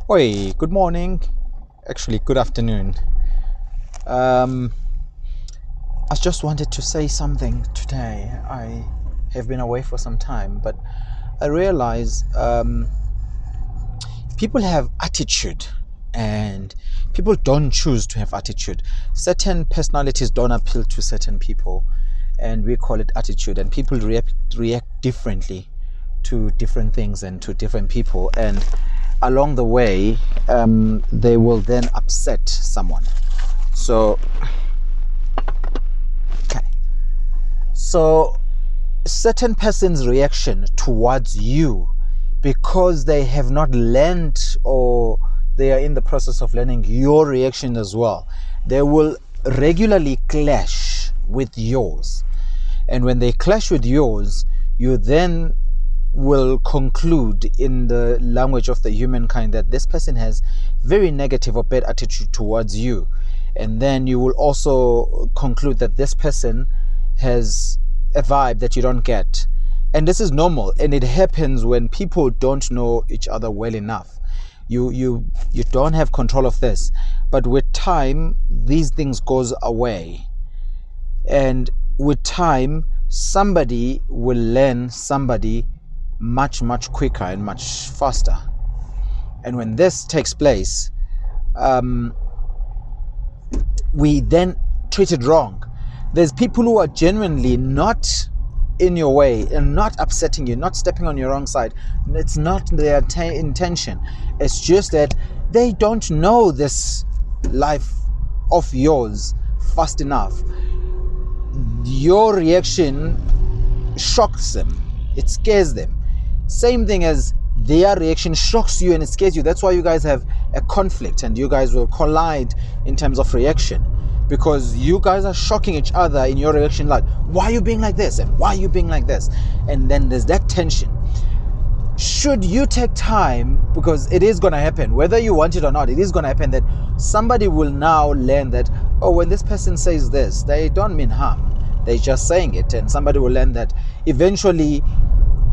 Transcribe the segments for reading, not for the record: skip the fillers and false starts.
Oi, good morning. Actually, good afternoon. I just wanted to say something today. I have been away for some time, but I realize people have attitude and people don't choose to have attitude. Certain personalities don't appeal to certain people, and we call it attitude, and people react differently to different things and to different people, and along the way they will then upset someone. So certain person's reaction towards you, because they have not learned or they are in the process of learning your reaction as well, they will regularly clash with yours. And when they clash with yours, you then will conclude in the language of the humankind that this person has very negative or bad attitude towards you. And then you will also conclude that this person has a vibe that you don't get. And this is normal, and it happens when people don't know each other well enough. You don't have control of this, but with time these things goes away, and with time somebody will learn somebody much quicker and much faster. And when this takes place, we then treat it wrong. There's people who are genuinely not in your way and not upsetting you, not stepping on your wrong side. It's not their intention. It's just that they don't know this life of yours fast enough. Your reaction shocks them, it scares them. Same thing as their reaction shocks you and it scares you. That's why you guys have a conflict and you guys will collide in terms of reaction, because you guys are shocking each other in your reaction, like, why are you being like this and why are you being like this? And then there's that tension. Should you take time, because it is going to happen whether you want it or not, it is going to happen that somebody will now learn that, oh, when this person says this, they don't mean harm, they're just saying it. And somebody will learn that eventually.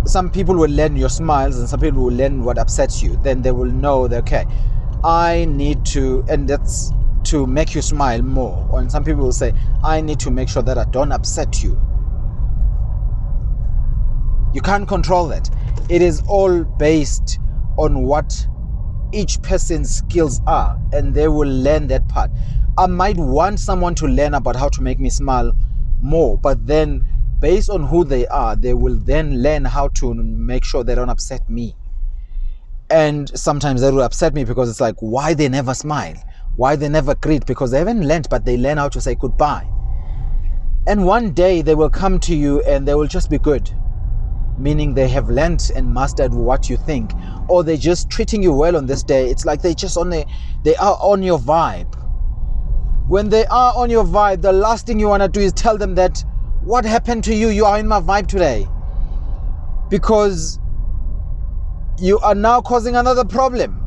Some people will learn your smiles and some people will learn what upsets you. Then they will know that, okay, I need to, and that's to make you smile more. Or some people will say, I need to make sure that I don't upset you. You can't control that. It is all based on what each person's skills are, and they will learn that part. I might want someone to learn about how to make me smile more, but then based on who they are, they will then learn how to make sure they don't upset me. And sometimes they will upset me because it's like, why they never smile? Why they never greet? Because they haven't learned, but they learn how to say goodbye. And one day they will come to you and they will just be good, meaning they have learned and mastered what you think, or they're just treating you well on this day. It's like they are on your vibe. When they are on your vibe, the last thing you want to do is tell them that, what happened to you? You are in my vibe today. Because you are now causing another problem.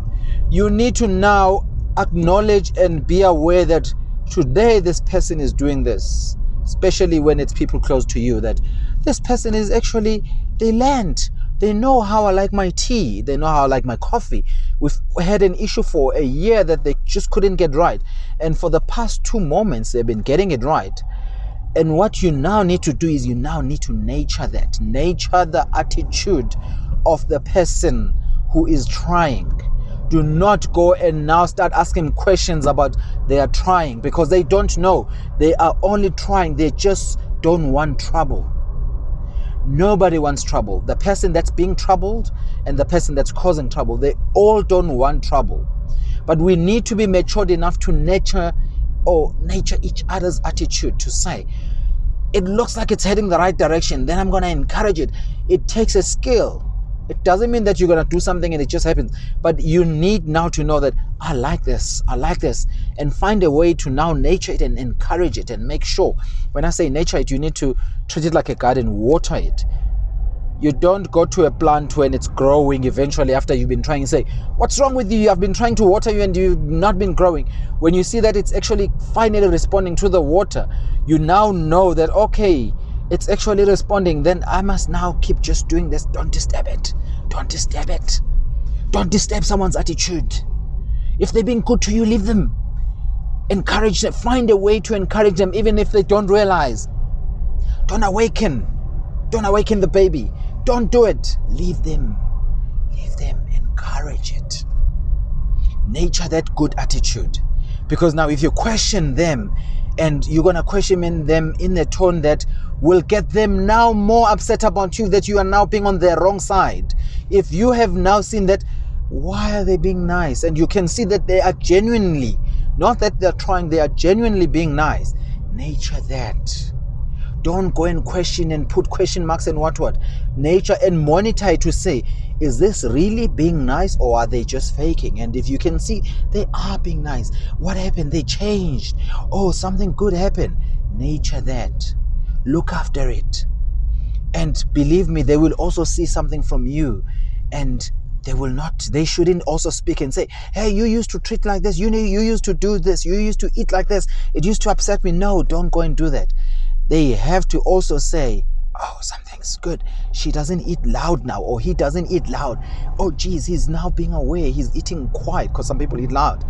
You need to now acknowledge and be aware that today this person is doing this, especially when it's people close to you, that this person is actually, they learned. They know how I like my tea. They know how I like my coffee. We've had an issue for a year that they just couldn't get right. And for the past 2 moments, they've been getting it right. And what you now need to do is you now need to nurture that. Nurture the attitude of the person who is trying. Do not go and now start asking questions about they are trying, because they don't know. They are only trying. They just don't want trouble. Nobody wants trouble. The person that's being troubled and the person that's causing trouble, they all don't want trouble. But we need to be matured enough to nurture each other's attitude, to say, it looks like it's heading the right direction, then I'm going to encourage it. It takes a skill. It doesn't mean that you're going to do something and it just happens, but you need now to know that I like this, and find a way to now nurture it and encourage it and make sure. When I say nurture it, you need to treat it like a garden, water it. You don't go to a plant when it's growing eventually after you've been trying and say, what's wrong with you? I've been trying to water you and you've not been growing. When you see that it's actually finally responding to the water, you now know that, okay, it's actually responding. Then I must now keep just doing this. Don't disturb it. Don't disturb someone's attitude. If they're being good to you, leave them. Encourage them. Find a way to encourage them, even if they don't realize. Don't awaken the baby. Don't do it. Leave them. Encourage it. Nurture that good attitude. Because now if you question them, and you're going to question them in a tone that will get them now more upset about you, that you are now being on their wrong side. If you have now seen that, why are they being nice? And you can see that they are genuinely, not that they're trying, they are genuinely being nice. Nurture that. Don't go and question and put question marks and what. Nature and monitor it to say, is this really being nice or are they just faking? And if you can see they are being nice, what happened? They changed. Oh, something good happened. Nature that. Look after it. And believe me, they will also see something from you. And they shouldn't also speak and say, hey, you used to treat like this. You used to do this. You used to eat like this. It used to upset me. No, don't go and do that. They have to also say, oh, something's good. She doesn't eat loud now, or he doesn't eat loud. Oh, geez, he's now being aware. He's eating quiet, because some people eat loud.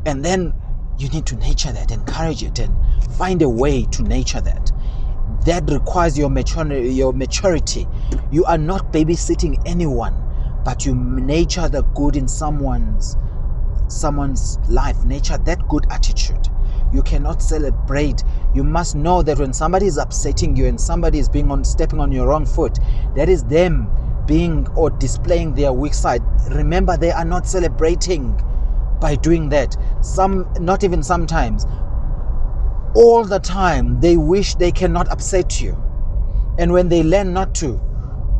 And then you need to nurture that, encourage it, and find a way to nurture that. That requires your maturity. You are not babysitting anyone, but you nurture the good in someone's life. Nurture that good attitude. You cannot celebrate. You must know that when somebody is upsetting you and somebody is stepping on your wrong foot, that is them being or displaying their weak side. Remember, they are not celebrating by doing that. Not even sometimes, all the time, they wish they cannot upset you. And when they learn not to,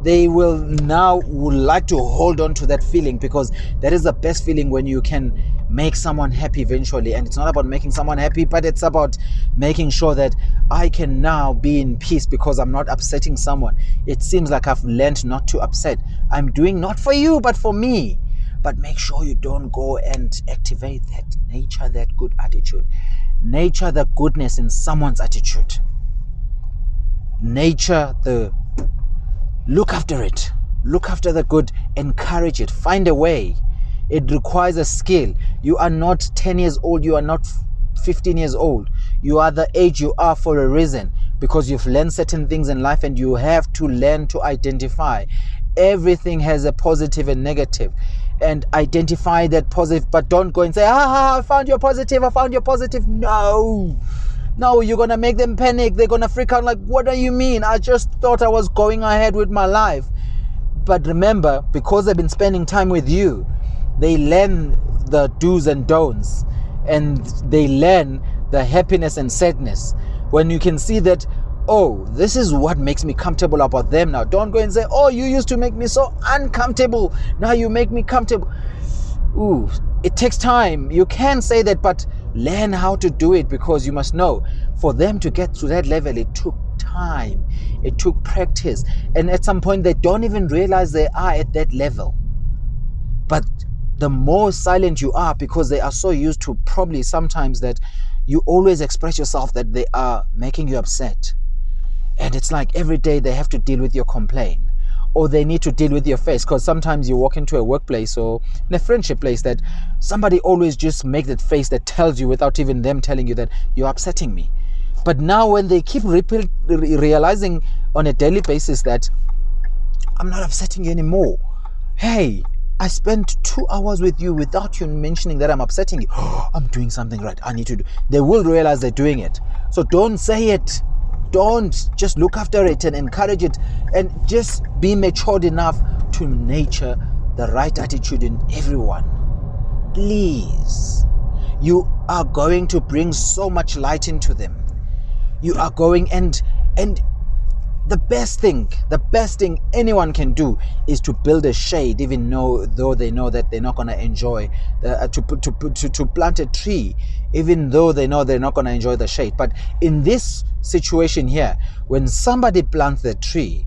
they would like to hold on to that feeling, because that is the best feeling, when you can make someone happy eventually. And it's not about making someone happy, but it's about making sure that I can now be in peace because I'm not upsetting someone. It seems like I've learned not to upset. I'm doing not for you, but for me. But make sure you don't go and activate that. Nurture that good attitude. Nurture the goodness in someone's attitude. Look after it. Look after the good. Encourage it. Find a way. It requires a skill. You are not 10 years old. You are not 15 years old. You are the age you are for a reason, because you've learned certain things in life, and you have to learn to identify. Everything has a positive and negative. And identify that positive, but don't go and say, I found your positive. No, you're going to make them panic. They're going to freak out like, what do you mean? I just thought I was going ahead with my life. But remember, because they've been spending time with you, they learn the do's and don'ts, and they learn the happiness and sadness. When you can see that, oh, this is what makes me comfortable about them now. Don't go and say, oh, you used to make me so uncomfortable. Now you make me comfortable. Ooh, it takes time. You can say that, but learn how to do it, because you must know, for them to get to that level, it took time. It took practice. And at some point, they don't even realize they are at that level. But the more silent you are, because they are so used to probably sometimes that you always express yourself, that they are making you upset. And it's like every day they have to deal with your complaint, or they need to deal with your face, because sometimes you walk into a workplace or in a friendship place that somebody always just make that face that tells you, without even them telling you, that you're upsetting me. But now when they keep realizing on a daily basis that I'm not upsetting you anymore. Hey, I spent 2 hours with you without you mentioning that I'm upsetting you. I'm doing something right. I need to do. They will realize they're doing it. So don't say it. Don't. Just look after it and encourage it, and just be matured enough to nurture the right attitude in everyone. Please. You are going to bring so much light into them. You are going and the best thing anyone can do is to build a shade, even though they know that they're not going to enjoy to plant a tree, even though they know they're not going to enjoy the shade. But in this situation here, when somebody plants the tree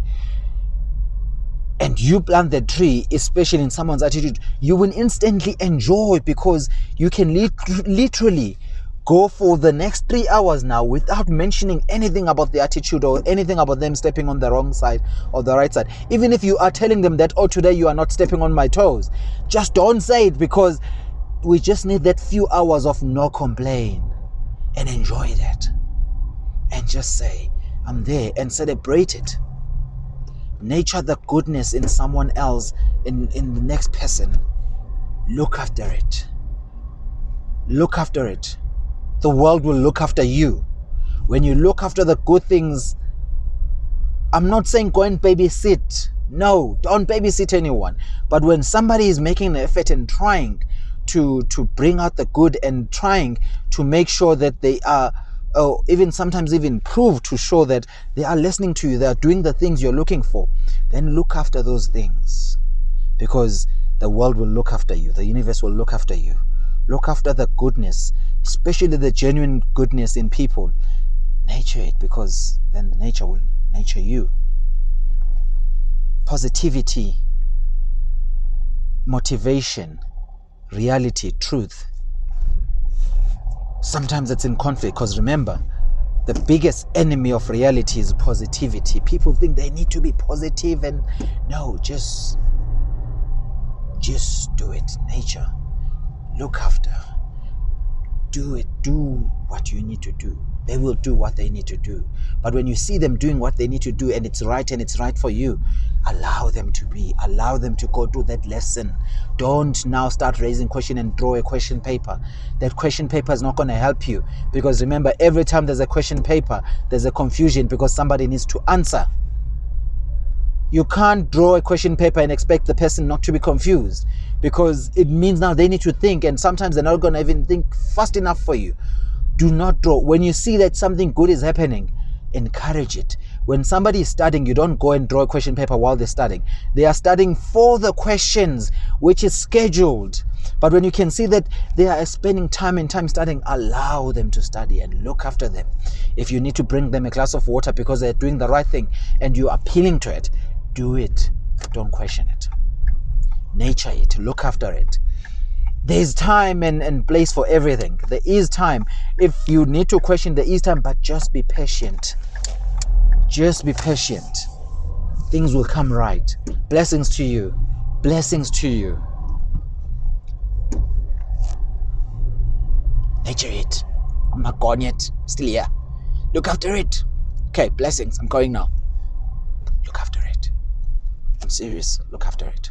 and you plant the tree, especially in someone's attitude, you will instantly enjoy, because you can literally go for the next 3 hours now without mentioning anything about the attitude or anything about them stepping on the wrong side or the right side. Even if you are telling them that, oh, today you are not stepping on my toes, just don't say it, because we just need that few hours of no complaint and enjoy that. And just say, I'm there, and celebrate it. Nurture the goodness in someone else, in the next person. Look after it. Look after it. The world will look after you. When you look after the good things, I'm not saying go and babysit. No, don't babysit anyone. But when somebody is making an effort and trying to bring out the good and trying to make sure that they are, even sometimes even prove to show that they are listening to you, they are doing the things you're looking for, then look after those things. Because the world will look after you. The universe will look after you. Look after the goodness, especially the genuine goodness in people. Nurture it, because then nature will nurture you. Positivity, motivation, reality, truth. Sometimes it's in conflict, because remember, the biggest enemy of reality is positivity. People think they need to be positive, and no, just do it. Nature, look after. Do it. Do what you need to do. They will do what they need to do. But when you see them doing what they need to do, and it's right for you, allow them to be. Allow them to go through that lesson. Don't now start raising question and draw a question paper. That question paper is not going to help you, because remember, every time there's a question paper, there's a confusion, because somebody needs to answer. You can't draw a question paper and expect the person not to be confused, because it means now they need to think, and sometimes they're not going to even think fast enough for you. Do not draw. When you see that something good is happening, encourage it. When somebody is studying, you don't go and draw a question paper while they're studying. They are studying for the questions, which is scheduled. But when you can see that they are spending time and time studying, allow them to study and look after them. If you need to bring them a glass of water because they're doing the right thing and you're appealing to it, do it. Don't question it. Nurture it. Look after it. There's time and place for everything. There is time. If you need to question, there is time, but just be patient. Just be patient. Things will come right. Blessings to you. Blessings to you. Nurture it. I'm not gone yet. Still here. Look after it. Okay, blessings. I'm going now. Look after it. I'm serious. Look after it.